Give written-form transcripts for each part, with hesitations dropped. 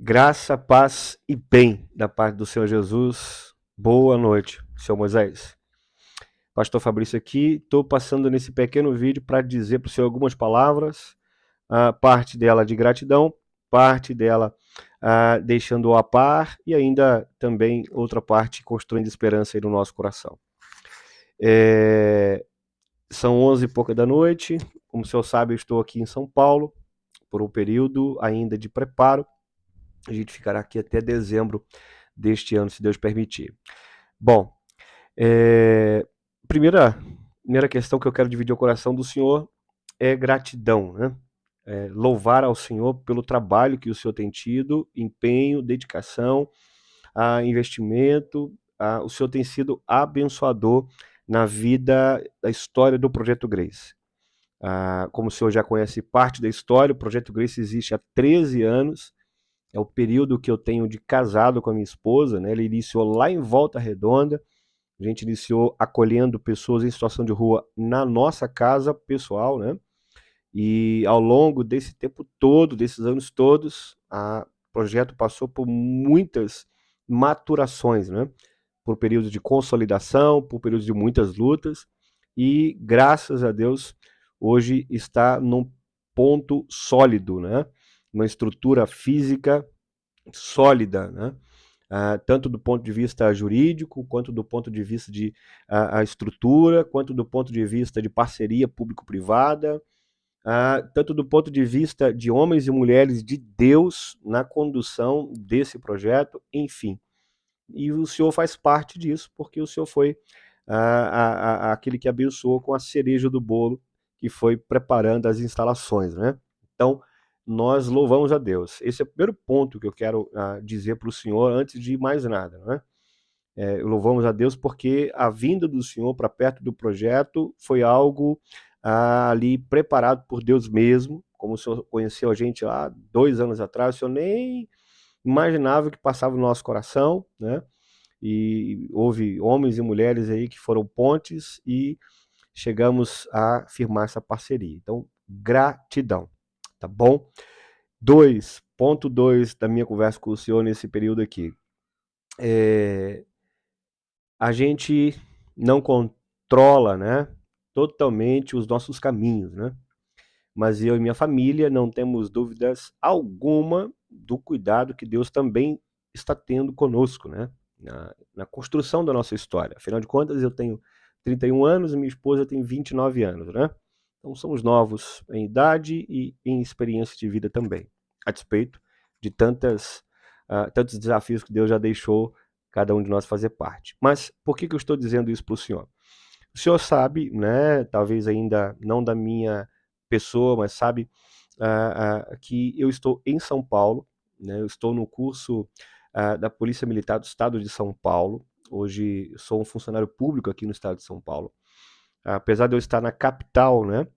Graça, paz e bem da parte do Senhor Jesus. Boa noite, Senhor Moisés. Pastor Fabrício aqui. Estou passando nesse pequeno vídeo para dizer para o Senhor algumas palavras, parte dela de gratidão, parte dela deixando-o a par e ainda também outra parte construindo esperança aí no nosso coração. São 11 e pouca da noite. Como o senhor sabe, eu estou aqui em São Paulo por um período ainda de preparo. A gente ficará aqui até dezembro deste ano, se Deus permitir. Bom, primeira questão que eu quero dividir o coração do Senhor é gratidão, né? Louvar ao Senhor pelo trabalho que o Senhor tem tido, empenho, dedicação, investimento. O Senhor tem sido abençoador na vida, da história do Projeto Grace. Como o senhor já conhece parte da história, o Projeto Grace existe há 13 anos. É o período que eu tenho de casado com a minha esposa, né? Ele iniciou lá em Volta Redonda. A gente iniciou acolhendo pessoas em situação de rua na nossa casa pessoal, né? E ao longo desse tempo todo, desses anos todos, o projeto passou por muitas maturações, né? Por períodos de consolidação, por períodos de muitas lutas. E graças a Deus, hoje está num ponto sólido, né? Uma estrutura física sólida, né? Tanto do ponto de vista jurídico, quanto do ponto de vista de a estrutura, quanto do ponto de vista de parceria público-privada, tanto do ponto de vista de homens e mulheres de Deus na condução desse projeto, enfim. E o senhor faz parte disso, porque o senhor foi aquele que abençoou com a cereja do bolo, que foi preparando as instalações, né? Então, nós louvamos a Deus. Esse é o primeiro ponto que eu quero dizer para o senhor, antes de mais nada, né? Louvamos a Deus porque a vinda do senhor para perto do projeto foi algo ali preparado por Deus mesmo. Como o senhor conheceu a gente lá 2 anos atrás, o senhor nem imaginava o que passava no nosso coração, né? E houve homens e mulheres aí que foram pontes e chegamos a firmar essa parceria. Então, gratidão, tá bom? 2.2 da minha conversa com o senhor nesse período aqui. A gente não controla, né, totalmente os nossos caminhos, né? Mas eu e minha família não temos dúvidas alguma do cuidado que Deus também está tendo conosco, né? Na construção da nossa história. Afinal de contas, eu tenho 31 anos e minha esposa tem 29 anos, né? Então somos novos em idade e em experiência de vida também, a despeito de tantos desafios que Deus já deixou cada um de nós fazer parte. Mas por que eu estou dizendo isso para o senhor? O senhor sabe, né, talvez ainda não da minha pessoa, mas sabe que eu estou em São Paulo, né, eu estou no curso da Polícia Militar do Estado de São Paulo. Hoje sou um funcionário público aqui no Estado de São Paulo. Apesar de eu estar na capital, né,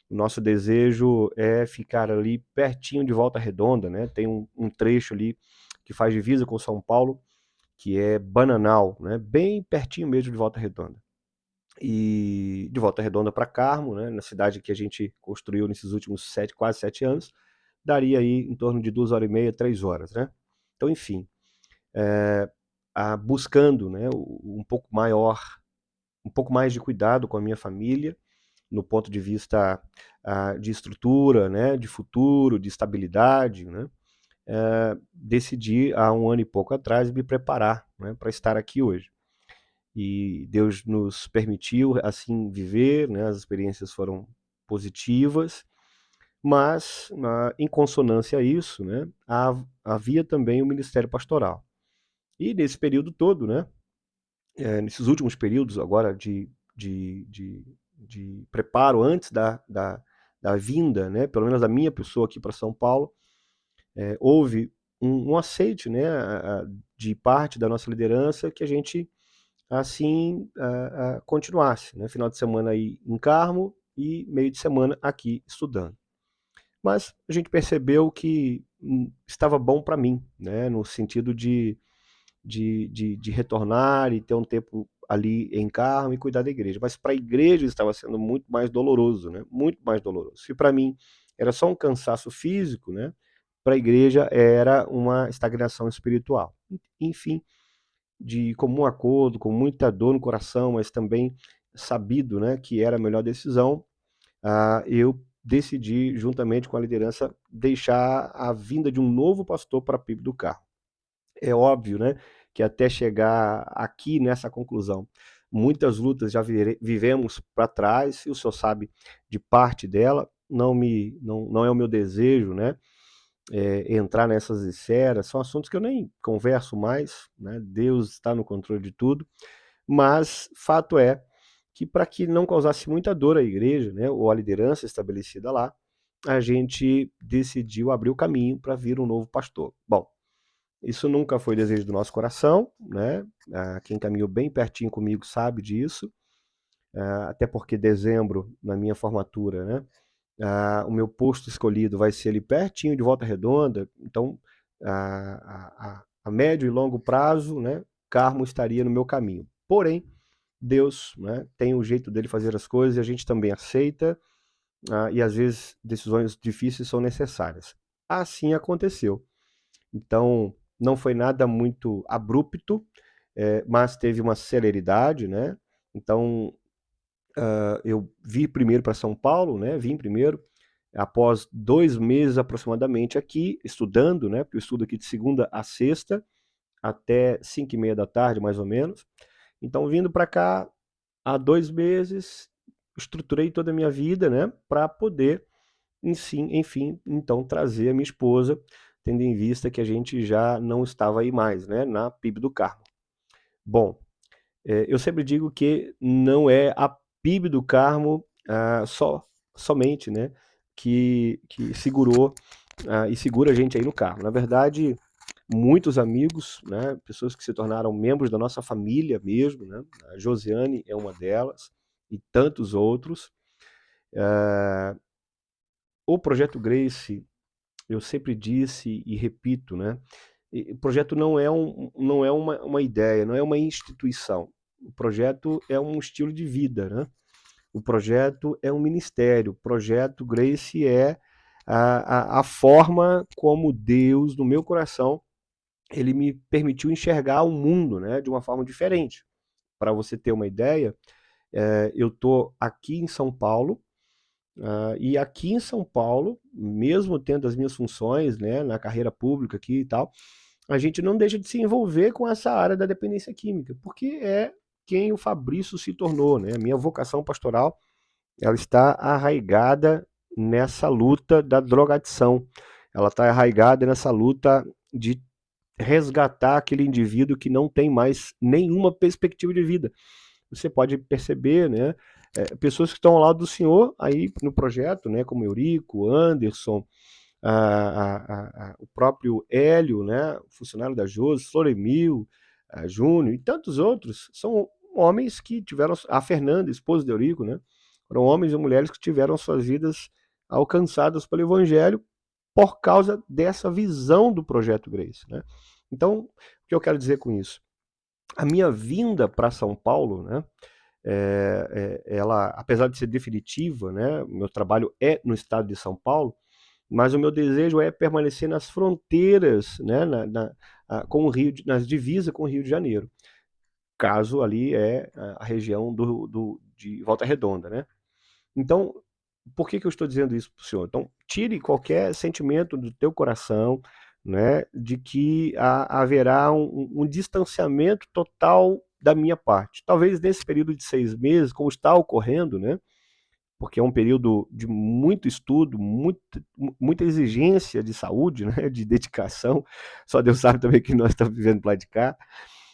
o nosso desejo é ficar ali pertinho de Volta Redonda, né, tem um trecho ali que faz divisa com São Paulo, que é Bananal, né, bem pertinho mesmo de Volta Redonda. E de Volta Redonda para Carmo, né, na cidade que a gente construiu nesses últimos quase 7 anos, daria aí em torno de 2 horas e meia, 3 horas, né? Então, enfim, buscando, né, um pouco mais de cuidado com a minha família, no ponto de vista de estrutura, né, de futuro, de estabilidade, né? Decidi há 1 ano e pouco atrás me preparar, né, para estar aqui hoje. E Deus nos permitiu assim viver, né? As experiências foram positivas, mas em consonância a isso, né, havia também o ministério pastoral. E nesse período todo, né, nesses últimos períodos agora de preparo antes da vinda, né, pelo menos da minha pessoa aqui para São Paulo, houve um aceite, né, de parte da nossa liderança que a gente assim continuasse, né? Final de semana aí em Carmo e meio de semana aqui estudando. Mas a gente percebeu que estava bom para mim, né? No sentido de retornar e ter um tempo ali em Carmo e cuidar da igreja. Mas para a igreja estava sendo muito mais doloroso, né? Muito mais doloroso. Se para mim era só um cansaço físico, né? para a igreja era uma estagnação espiritual. Enfim, de comum acordo, com muita dor no coração, mas também sabido, né, que era a melhor decisão, eu decidi, juntamente com a liderança, deixar a vinda de um novo pastor para a PIB do Carmo. É óbvio, né, que até chegar aqui nessa conclusão, muitas lutas já vivemos para trás, e o senhor sabe de parte dela, não é o meu desejo, né, entrar nessas esferas, são assuntos que eu nem converso mais, né, Deus está no controle de tudo, mas fato é que para que não causasse muita dor à igreja, né, ou à liderança estabelecida lá, a gente decidiu abrir o caminho para vir um novo pastor. Bom, isso nunca foi desejo do nosso coração, né? Quem caminhou bem pertinho comigo sabe disso, até porque dezembro, na minha formatura, né? O meu posto escolhido vai ser ali pertinho de Volta Redonda, então a médio e longo prazo, né? Carmo estaria no meu caminho. Porém, Deus, né, tem o jeito dele fazer as coisas e a gente também aceita, e às vezes decisões difíceis são necessárias. Assim aconteceu. Então, não foi nada muito abrupto, mas teve uma celeridade, né? Então, eu vim primeiro para São Paulo, né? Vim primeiro, após 2 meses aproximadamente aqui, estudando, né? Porque eu estudo aqui de segunda a sexta, até 5h30 da tarde, mais ou menos. Então, vindo para cá, há 2 meses, estruturei toda a minha vida, né? Para poder, enfim, então trazer a minha esposa, tendo em vista que a gente já não estava aí mais, né, na PIB do Carmo. Bom, eu sempre digo que não é a PIB do Carmo somente, né, que segurou e segura a gente aí no Carmo. Na verdade, muitos amigos, né, pessoas que se tornaram membros da nossa família mesmo, né, a Josiane é uma delas, e tantos outros. O Projeto Grace, eu sempre disse e repito, né? O projeto não é uma ideia, não é uma instituição. O projeto é um estilo de vida, né? O projeto é um ministério. O projeto Grace é a forma como Deus, no meu coração, ele me permitiu enxergar o mundo, né, de uma forma diferente. Para você ter uma ideia, eu estou aqui em São Paulo, e aqui em São Paulo, mesmo tendo as minhas funções, né, na carreira pública aqui e tal, a gente não deixa de se envolver com essa área da dependência química, porque é quem o Fabrício se tornou, né? A minha vocação pastoral, ela está arraigada nessa luta da drogadição. Ela está arraigada nessa luta de resgatar aquele indivíduo que não tem mais nenhuma perspectiva de vida. Você pode perceber, né, pessoas que estão ao lado do senhor aí no projeto, né, como Eurico, Anderson, o próprio Hélio, né, funcionário da JOS, Floremil, Júnior e tantos outros, são homens que tiveram, a Fernanda, esposa de Eurico, né, foram homens e mulheres que tiveram suas vidas alcançadas pelo Evangelho por causa dessa visão do Projeto Grace, né. Então, o que eu quero dizer com isso? A minha vinda para São Paulo, né, ela, apesar de ser definitiva, né, meu trabalho é no estado de São Paulo, mas o meu desejo é permanecer nas fronteiras, né, com o Rio, nas divisas com o Rio de Janeiro, caso ali é a região de Volta Redonda, né? Então, por que eu estou dizendo isso para o senhor? Então, tire qualquer sentimento do teu coração, né, de que haverá um distanciamento total da minha parte. Talvez nesse período de 6 meses, como está ocorrendo, né, porque é um período de muito estudo, muita exigência de saúde, né, de dedicação, só Deus sabe também que nós estamos vivendo lá de cá.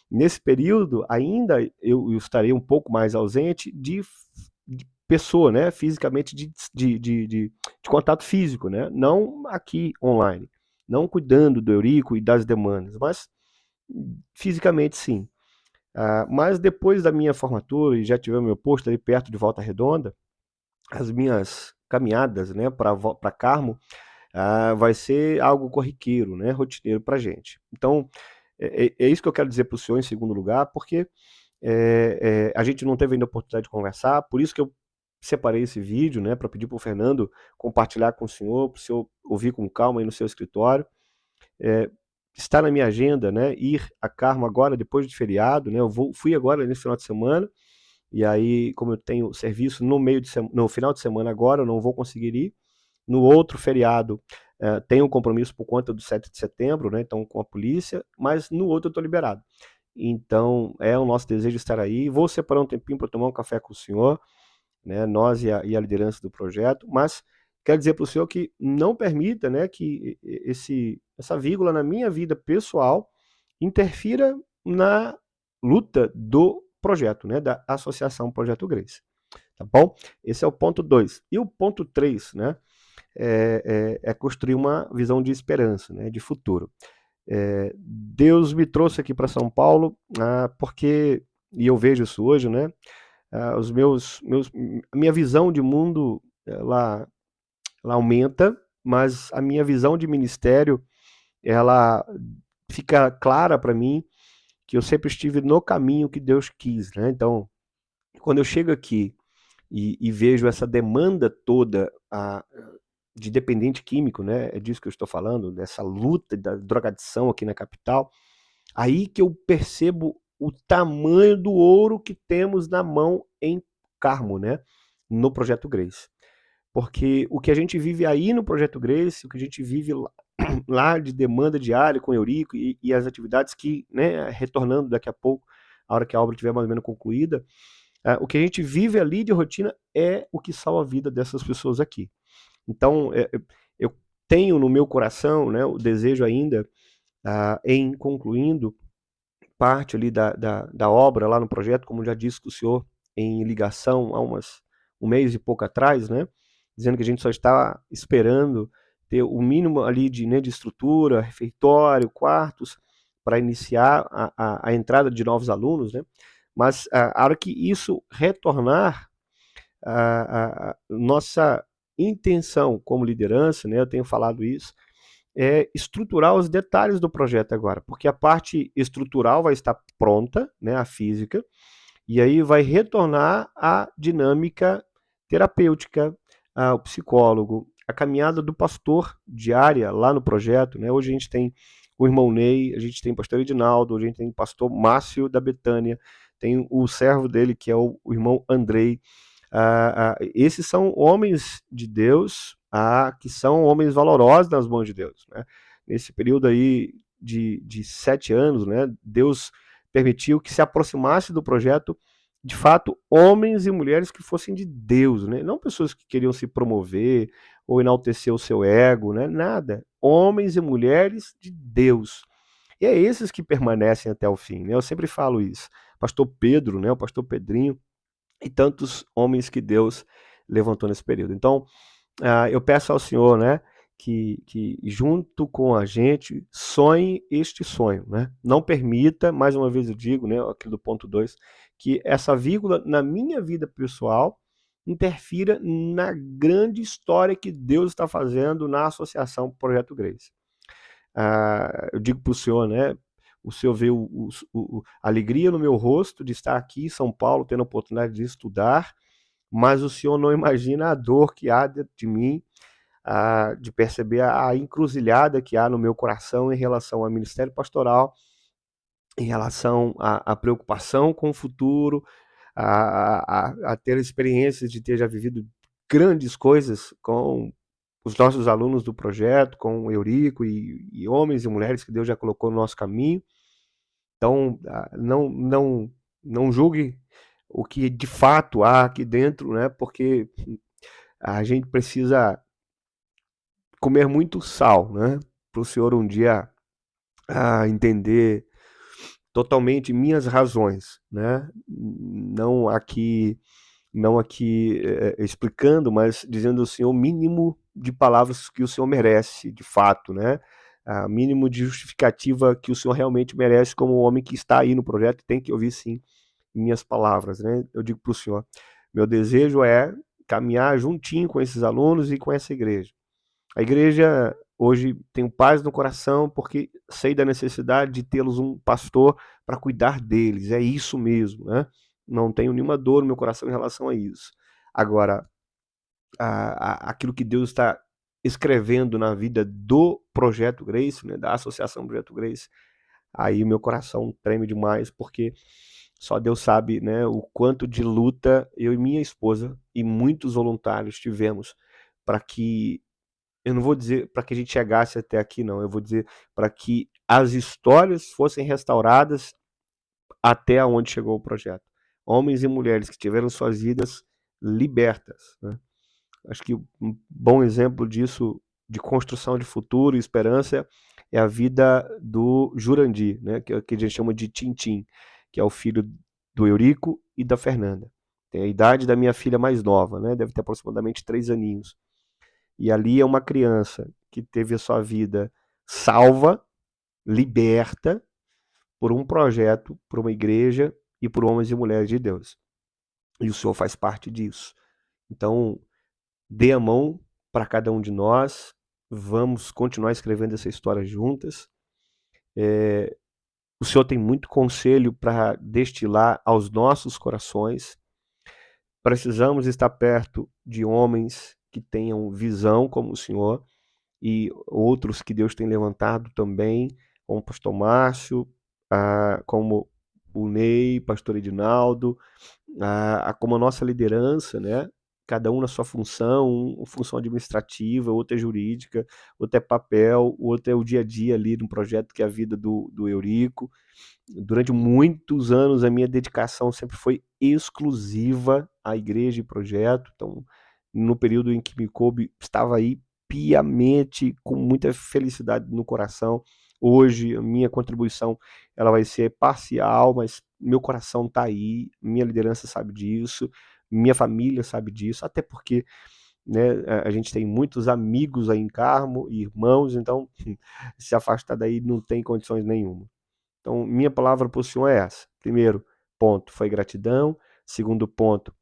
Nesse período, ainda eu estarei um pouco mais ausente de pessoa, né, fisicamente, de contato físico, né, não aqui online, não cuidando do Eurico e das demandas, mas fisicamente sim. Mas depois da minha formatura, e já tive meu posto ali perto de Volta Redonda, as minhas caminhadas, né, para Carmo, vai ser algo corriqueiro, né, rotineiro para a gente. Então, é isso que eu quero dizer para o senhor em segundo lugar, porque a gente não teve ainda a oportunidade de conversar, por isso que eu separei esse vídeo, né, para pedir para o Fernando compartilhar com o senhor, para o senhor ouvir com calma aí no seu escritório. Está na minha agenda, né, ir a Carmo agora, depois de feriado, né, fui agora nesse final de semana, e aí, como eu tenho serviço no final de semana agora, eu não vou conseguir ir. No outro feriado, tenho um compromisso por conta do 7 de setembro, né, então com a polícia, mas no outro eu estou liberado. Então, é o nosso desejo estar aí. Vou separar um tempinho para tomar um café com o senhor, né, nós e a liderança do projeto, mas quero dizer para o senhor que não permita, né, que essa vírgula na minha vida pessoal interfira na luta do projeto, né, da Associação Projeto Grace. Tá bom? Esse é o ponto 2. E o ponto 3, né, é construir uma visão de esperança, né, de futuro. Deus me trouxe aqui para São Paulo porque, e eu vejo isso hoje, né, a minha visão de mundo, ela aumenta, mas a minha visão de ministério, ela fica clara para mim que eu sempre estive no caminho que Deus quis, né? Então, quando eu chego aqui e vejo essa demanda toda de dependente químico, né? É disso que eu estou falando, dessa luta da drogadição aqui na capital, aí que eu percebo o tamanho do ouro que temos na mão em Carmo, né? No Projeto Grace. Porque o que a gente vive aí no Projeto Grace, o que a gente vive lá de demanda diária com o Eurico e as atividades que, né, retornando daqui a pouco, a hora que a obra estiver mais ou menos concluída, o que a gente vive ali de rotina é o que salva a vida dessas pessoas aqui. Então, eu tenho no meu coração, né, o desejo ainda, em concluindo parte ali da obra lá no projeto, como já disse com o senhor em ligação há um mês e pouco atrás, né, dizendo que a gente só está esperando ter o mínimo ali de estrutura, refeitório, quartos, para iniciar a entrada de novos alunos, né, mas a hora que isso retornar, a nossa intenção como liderança, né, eu tenho falado isso, é estruturar os detalhes do projeto agora, porque a parte estrutural vai estar pronta, né, a física, e aí vai retornar a dinâmica terapêutica, o psicólogo, a caminhada do pastor diária lá no projeto, né? Hoje a gente tem o irmão Ney, a gente tem o pastor Edinaldo, a gente tem o pastor Márcio da Betânia, tem o servo dele que é o irmão Andrei. Esses são homens de Deus, que são homens valorosos nas mãos de Deus, né? Nesse período aí de 7 anos, né, Deus permitiu que se aproximasse do projeto, de fato, homens e mulheres que fossem de Deus, né? Não pessoas que queriam se promover ou enaltecer o seu ego, né? Nada. Homens e mulheres de Deus. E é esses que permanecem até o fim, né? Eu sempre falo isso. Pastor Pedro, né? O pastor Pedrinho e tantos homens que Deus levantou nesse período. Então, eu peço ao Senhor, né, que junto com a gente sonhe este sonho, né? Não permita, mais uma vez eu digo, né, aqui do ponto 2, que essa vírgula na minha vida pessoal interfira na grande história que Deus está fazendo na Associação Projeto Grace. Eu digo para o senhor, né? O senhor vê a alegria no meu rosto de estar aqui em São Paulo, tendo a oportunidade de estudar, mas o senhor não imagina a dor que há dentro de mim, de perceber a encruzilhada que há no meu coração em relação ao ministério pastoral, em relação à preocupação com o futuro, a ter experiências de ter já vivido grandes coisas com os nossos alunos do projeto, com o Eurico e homens e mulheres que Deus já colocou no nosso caminho. Então, não julgue o que de fato há aqui dentro, né? Porque a gente precisa comer muito sal, né? Para o senhor um dia entender totalmente minhas razões, né? Não aqui explicando, mas dizendo assim o mínimo de palavras que o senhor merece, de fato, né? Mínimo de justificativa que o senhor realmente merece como homem que está aí no projeto, tem que ouvir sim minhas palavras, né? Eu digo para o senhor, meu desejo é caminhar juntinho com esses alunos e com essa igreja. A igreja hoje tem paz no coração porque sei da necessidade de tê-los um pastor para cuidar deles. É isso mesmo, né? Não tenho nenhuma dor no meu coração em relação a isso. Agora, aquilo que Deus está escrevendo na vida do Projeto Grace, né, da Associação Projeto Grace, aí meu coração treme demais, porque só Deus sabe, né, o quanto de luta eu e minha esposa e muitos voluntários tivemos para que, eu não vou dizer para que a gente chegasse até aqui, não, eu vou dizer para que as histórias fossem restauradas até onde chegou o projeto. Homens e mulheres que tiveram suas vidas libertas, né? Acho que um bom exemplo disso, de construção de futuro e esperança, é a vida do Jurandir, né, que a gente chama de Tintim, que é o filho do Eurico e da Fernanda. Tem a idade da minha filha mais nova, né, deve ter aproximadamente 3 aninhos. E ali é uma criança que teve a sua vida salva, liberta, por um projeto, por uma igreja e por homens e mulheres de Deus. E o Senhor faz parte disso. Então, dê a mão para cada um de nós, vamos continuar escrevendo essa história juntas. O Senhor tem muito conselho para destilar aos nossos corações. Precisamos estar perto de homens que tenham visão como o Senhor e outros que Deus tem levantado também, como o pastor Márcio, como o Ney, pastor Edinaldo, como a nossa liderança, né? Cada um na sua função, função administrativa, outra é jurídica, outra é papel, outra é o dia a dia ali no projeto que é a vida do Eurico. Durante muitos anos a minha dedicação sempre foi exclusiva à igreja e projeto, então no período em que me coube, estava aí piamente, com muita felicidade no coração. Hoje a minha contribuição ela vai ser parcial, mas meu coração está aí, minha liderança sabe disso, minha família sabe disso, até porque, né, a gente tem muitos amigos aí em Carmo, irmãos, então se afastar daí não tem condições nenhuma. Então, minha palavra para o Senhor é essa. Primeiro ponto foi gratidão. Segundo ponto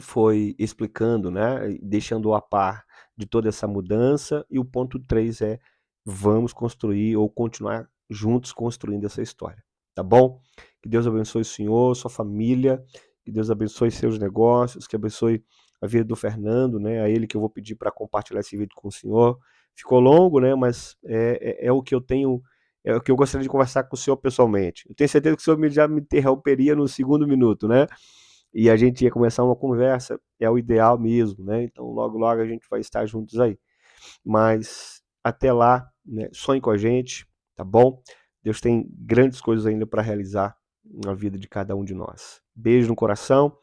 foi explicando, né, deixando a par de toda essa mudança. E o ponto 3 é vamos construir ou continuar juntos construindo essa história. Tá bom? Que Deus abençoe o senhor, sua família, que Deus abençoe seus negócios, que abençoe a vida do Fernando, né? A ele que eu vou pedir para compartilhar esse vídeo com o senhor. Ficou longo, né? Mas é o que eu tenho, é o que eu gostaria de conversar com o senhor pessoalmente. Eu tenho certeza que o senhor já me interromperia no segundo minuto, né? E a gente ia começar uma conversa, é o ideal mesmo, né? Então logo logo a gente vai estar juntos aí. Mas até lá, né, sonhe com a gente, tá bom? Deus tem grandes coisas ainda para realizar na vida de cada um de nós. Beijo no coração.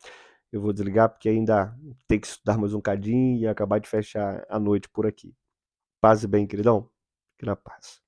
Eu vou desligar porque ainda tem que estudar mais um cadinho e acabar de fechar a noite por aqui. Paz e bem, queridão. Fique na paz.